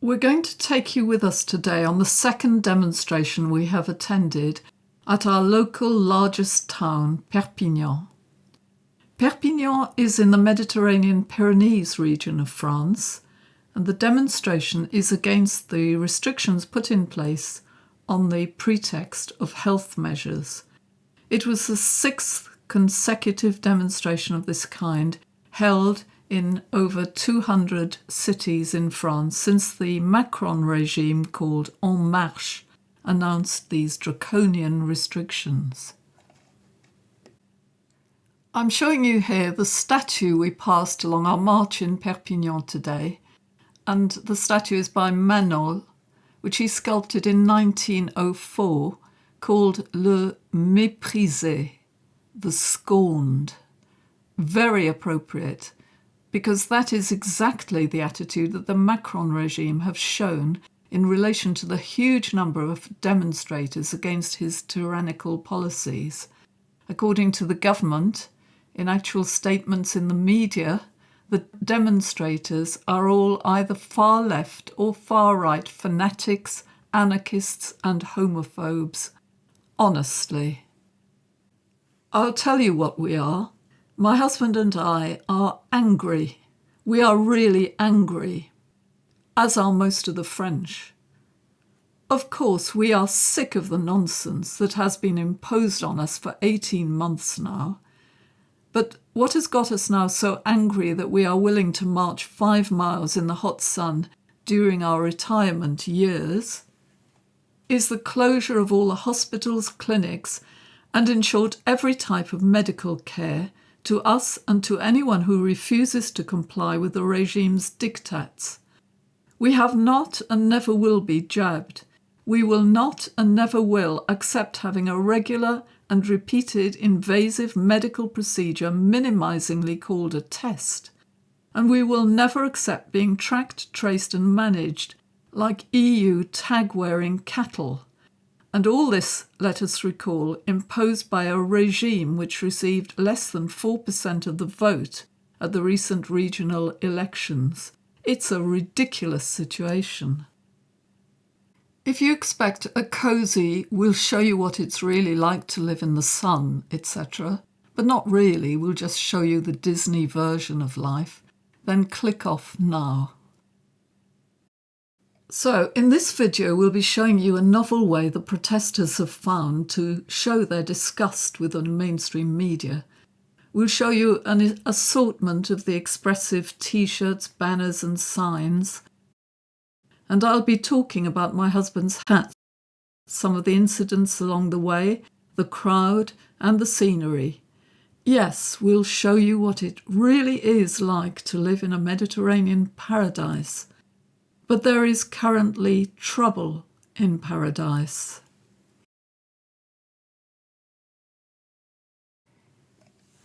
We're going to take you with us today on the second demonstration we have attended at our local largest town, Perpignan. Perpignan is in the Mediterranean Pyrenees region of France, and the demonstration is against the restrictions put in place on the pretext of health measures. It was the sixth consecutive demonstration of this kind held in over 200 cities in France since the Macron regime called En Marche announced these draconian restrictions. I'm showing you here the statue we passed along our march in Perpignan today, and the statue is by Manif, which he sculpted in 1904, called Le Méprisé, the scorned. Very appropriate, because that is exactly the attitude that the Macron regime have shown in relation to the huge number of demonstrators against his tyrannical policies. According to the government, in actual statements in the media, the demonstrators are all either far left or far right fanatics, anarchists, and homophobes. Honestly. I'll tell you what we are. My husband and I are angry. We are really angry, as are most of the French. Of course, we are sick of the nonsense that has been imposed on us for 18 months now. But what has got us now so angry that we are willing to march 5 miles in the hot sun during our retirement years is the closure of all the hospitals, clinics, and in short every type of medical care to us and to anyone who refuses to comply with the regime's diktats. We have not and never will be jabbed. We will not and never will accept having a regular and repeated invasive medical procedure minimizingly called a test. And we will never accept being tracked, traced and managed like EU tag-wearing cattle. And all this, let us recall, imposed by a regime which received less than 4% of the vote at the recent regional elections. It's a ridiculous situation. If you expect Accusé will show you what it's really like to live in the sun, etc., but not really, we'll just show you the Disney version of life, then click off now. So, in this video, we'll be showing you a novel way the protesters have found to show their disgust with the mainstream media. We'll show you an assortment of the expressive T-shirts, banners and signs. And I'll be talking about my husband's hat, some of the incidents along the way, the crowd and the scenery. Yes, we'll show you what it really is like to live in a Mediterranean paradise. But there is currently trouble in paradise.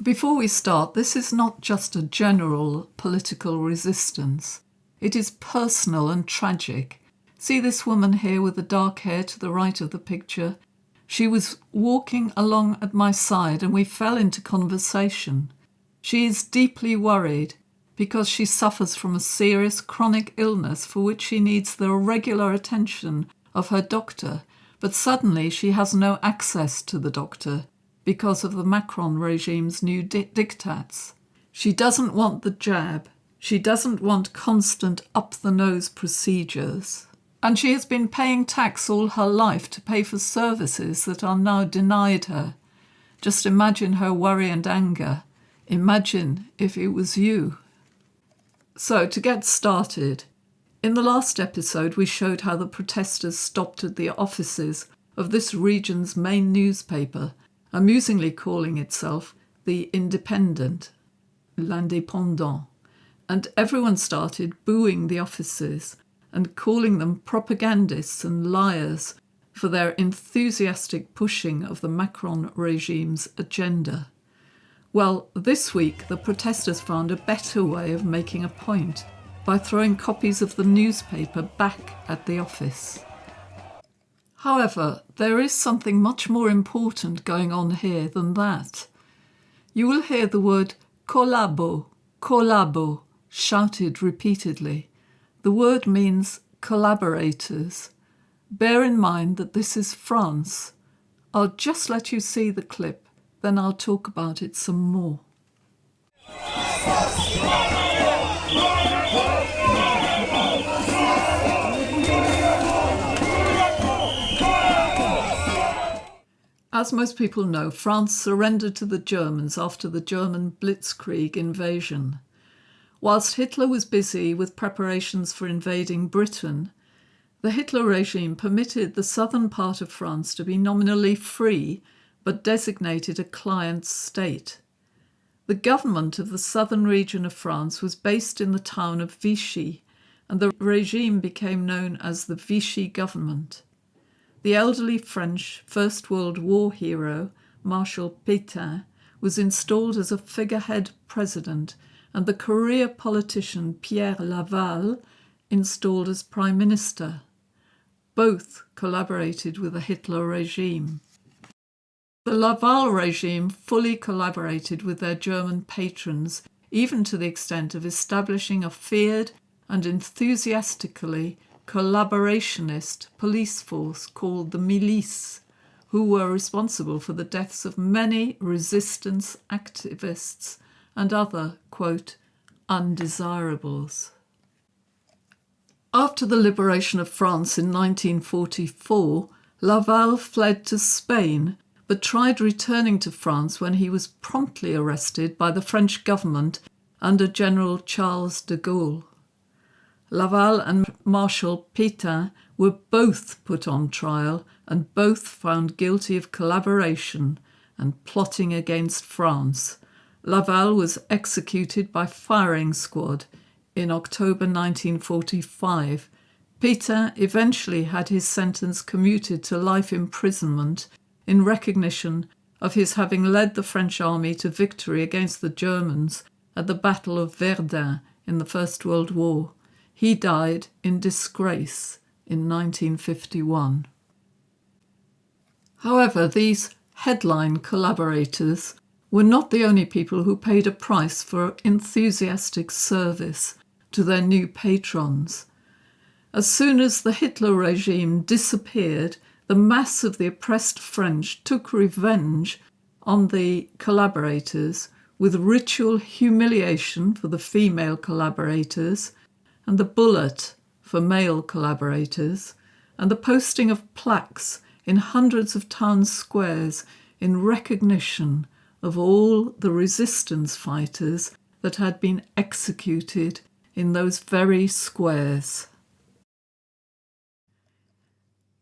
Before we start, this is not just a general political resistance. It is personal and tragic. See this woman here with the dark hair to the right of the picture? She was walking along at my side and we fell into conversation. She is deeply worried because she suffers from a serious chronic illness for which she needs the regular attention of her doctor, but suddenly she has no access to the doctor because of the Macron regime's new diktats. She doesn't want the jab. She doesn't want constant up-the-nose procedures. And she has been paying tax all her life to pay for services that are now denied her. Just imagine her worry and anger. Imagine if it was you. So, to get started, in the last episode we showed how the protesters stopped at the offices of this region's main newspaper, amusingly calling itself the Independent, l'Indépendant, and everyone started booing the offices and calling them propagandists and liars for their enthusiastic pushing of the Macron regime's agenda. Well, this week the protesters found a better way of making a point by throwing copies of the newspaper back at the office. However, there is something much more important going on here than that. You will hear the word collabo shouted repeatedly. The word means collaborators. Bear in mind that this is France. I'll just let you see the clip, then I'll talk about it some more. As most people know, France surrendered to the Germans after the German Blitzkrieg invasion. Whilst Hitler was busy with preparations for invading Britain, the Hitler regime permitted the southern part of France to be nominally free, but designated a client state. The government of the southern region of France was based in the town of Vichy, and the regime became known as the Vichy government. The elderly French First World War hero, Marshal Pétain, was installed as a figurehead president, and the career politician Pierre Laval installed as prime minister. Both collaborated with the Hitler regime. The Laval regime fully collaborated with their German patrons, even to the extent of establishing a feared and enthusiastically collaborationist police force called the Milice, who were responsible for the deaths of many resistance activists and other, quote, undesirables. After the liberation of France in 1944, Laval fled to Spain, but tried returning to France when he was promptly arrested by the French government under General Charles de Gaulle. Laval and Marshal Pétain were both put on trial and both found guilty of collaboration and plotting against France. Laval was executed by firing squad in October 1945. Pétain eventually had his sentence commuted to life imprisonment in recognition of his having led the French army to victory against the Germans at the Battle of Verdun in the First World War. He died in disgrace in 1951. However, these headline collaborators were not the only people who paid a price for enthusiastic service to their new patrons. As soon as the Hitler regime disappeared, the mass of the oppressed French took revenge on the collaborators with ritual humiliation for the female collaborators and the bullet for male collaborators, and the posting of plaques in hundreds of town squares in recognition of all the resistance fighters that had been executed in those very squares.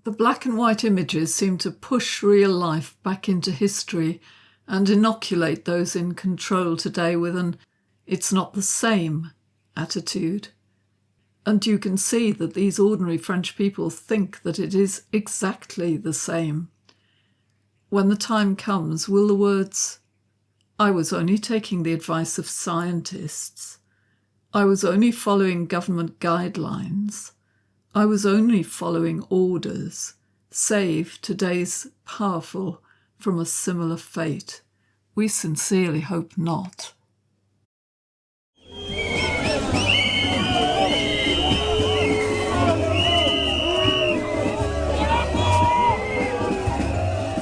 The black and white images seem to push real life back into history and inoculate those in control today with an "it's not the same" attitude. And you can see that these ordinary French people think that it is exactly the same. When the time comes, will the words, "I was only taking the advice of scientists. I was only following government guidelines. I was only following orders," save today's powerful from a similar fate? We sincerely hope not.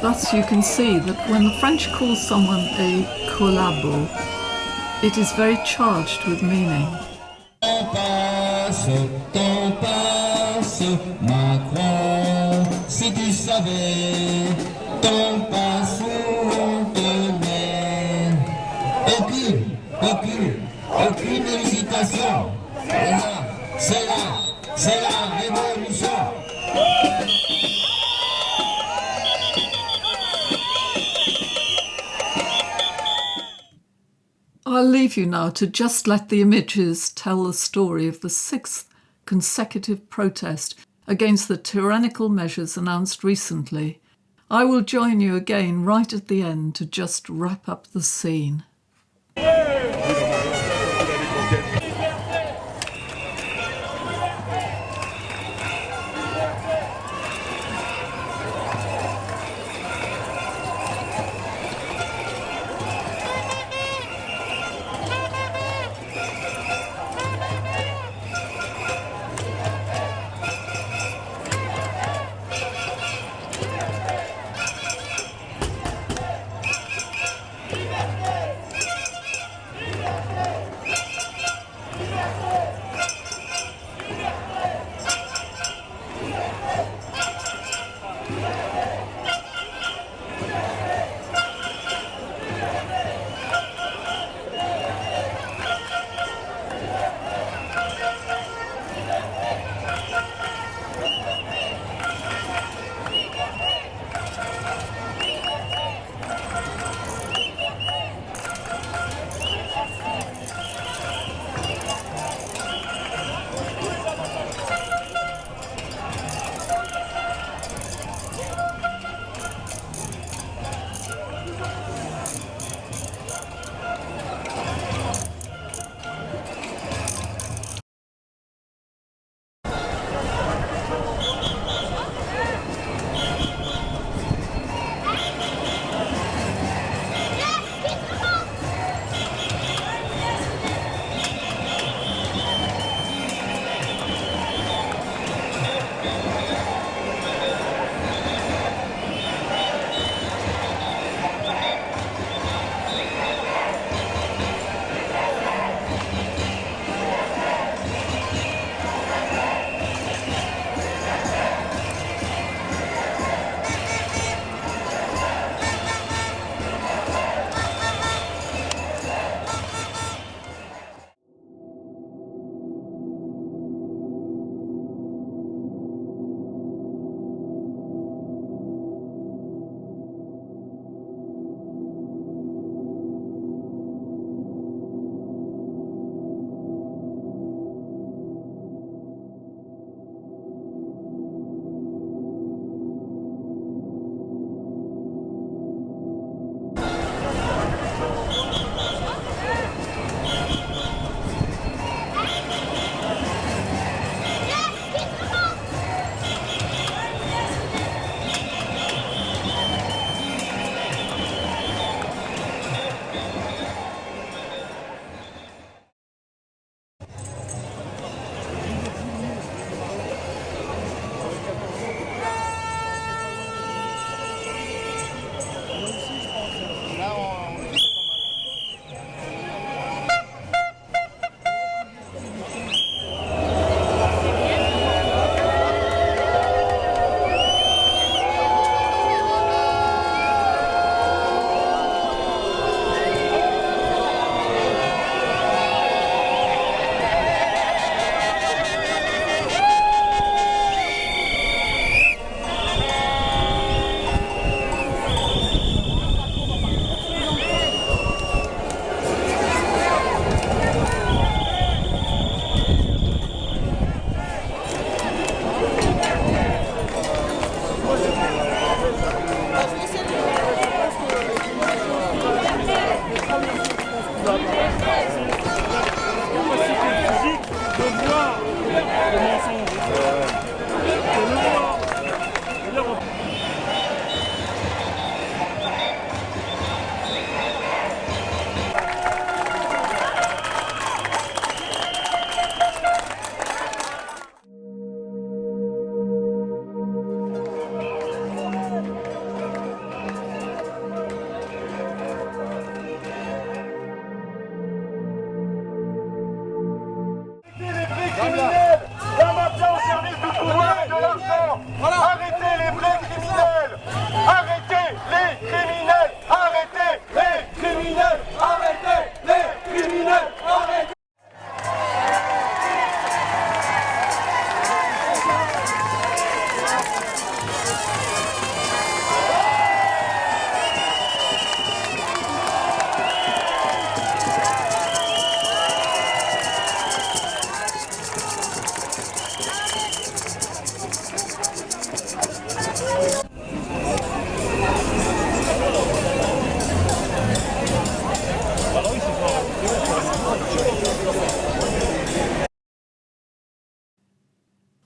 Thus you can see that when the French call someone a collabo, it is very charged with meaning. Macron, si tu savais, ton passe où te mène. Aucune hésitation. C'est la révolution. I'll leave you now to just let the images tell the story of the sixth consecutive protest against the tyrannical measures announced recently. I will join you again right at the end to just wrap up the scene.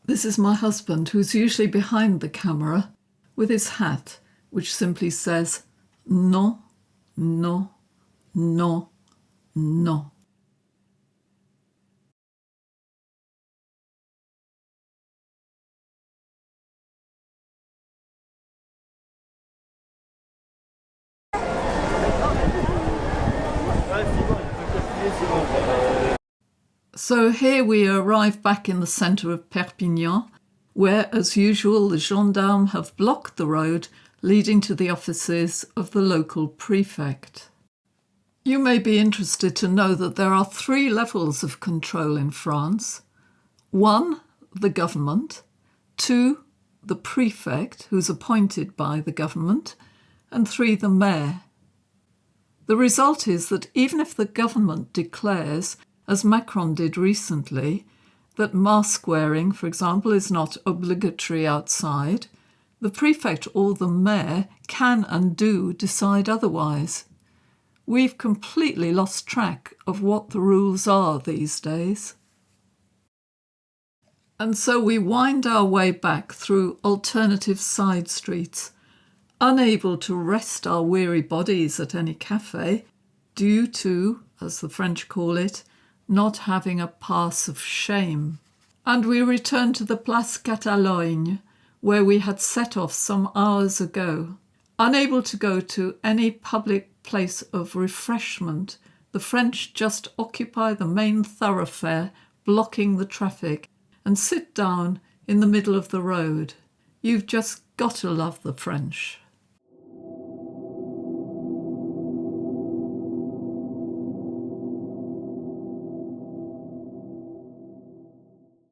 This is my husband, who's usually behind the camera, with his hat, which simply says, non, non, non, non. So here we arrive back in the centre of Perpignan, where, as usual, the gendarmes have blocked the road leading to the offices of the local prefect. You may be interested to know that there are 3 levels of control in France. 1, the government. 2, the prefect, who's appointed by the government. And 3, the mayor. The result is that even if the government declares, as Macron did recently, that mask wearing, for example, is not obligatory outside, the prefect or the mayor can and do decide otherwise. We've completely lost track of what the rules are these days. And so we wind our way back through alternative side streets, unable to rest our weary bodies at any cafe, due to, as the French call it, not having a pass of shame. And we return to the Place Catalogne, where we had set off some hours ago. Unable to go to any public place of refreshment, the French just occupy the main thoroughfare, blocking the traffic, and sit down in the middle of the road. You've just got to love the French.